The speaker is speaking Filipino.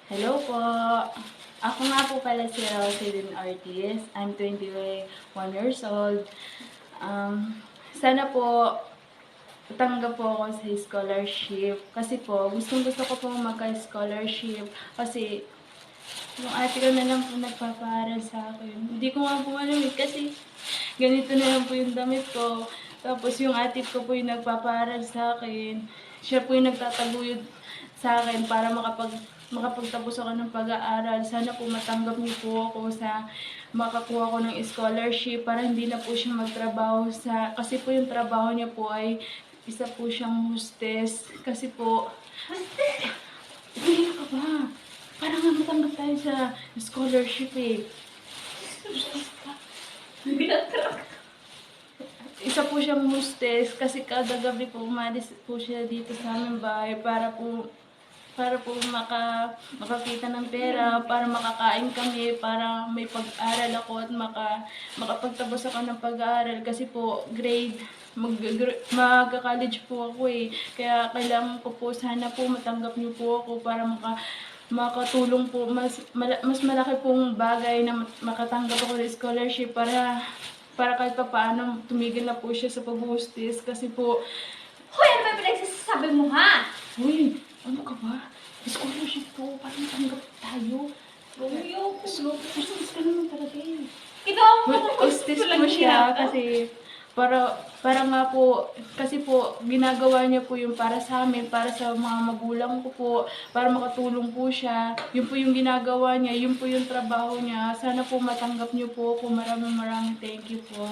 Hello po. Ako nga po pala si Roselyn Ortiz. I'm 21 years old. Sana po tanggap po ako sa scholarship. Kasi po, gusto ko po magka-scholarship. Kasi yung ate ko na lang po nagpapaaral sa akin. Hindi ko nga po alam kasi ganito na lang po yung damit ko. Tapos yung ate ko po yung nagpapaaral sa akin. Siya po yung nagtataguyod sa akin para makapagtapos ako ng pag-aaral. Sana po matanggap niyo po ako sa makakuha ko ng scholarship para hindi na po siya magtrabaho kasi po yung trabaho niya po ay isa po siyang hostess. Kasi po, hindi ka ba? Para nga matanggap tayo sa scholarship eh. Isa po siyang hostess kasi kada gabi po umalis po siya dito sa aming bahay para po makakita ng pera, para makakain kami, para may pag-aral ako at makapagtapos ako ng pag-aaral kasi po magka-college po ako eh. Kaya kailangan ko po sana po matanggap niyo po ako para makatulong po, mas malaki pong bagay na makatanggap ako ng scholarship para kahit pa paano tumigil na po siya sa pag-hostess kasi po. Hoy, ano ba yung pinagsasabi mo, ha? Uy, ano ka ba? Scholarship to, para matanggap tayo. Romeo, Hostess ka naman talaga eh. ginawa mo Hostess po siya kasi para nga po, kasi po ginagawa niya po yung para sa amin, para sa mga magulang ko po, para makatulong po siya. Yun po yung ginagawa niya, yun po yung trabaho niya. Sana po matanggap niyo po ako. Maraming thank you po.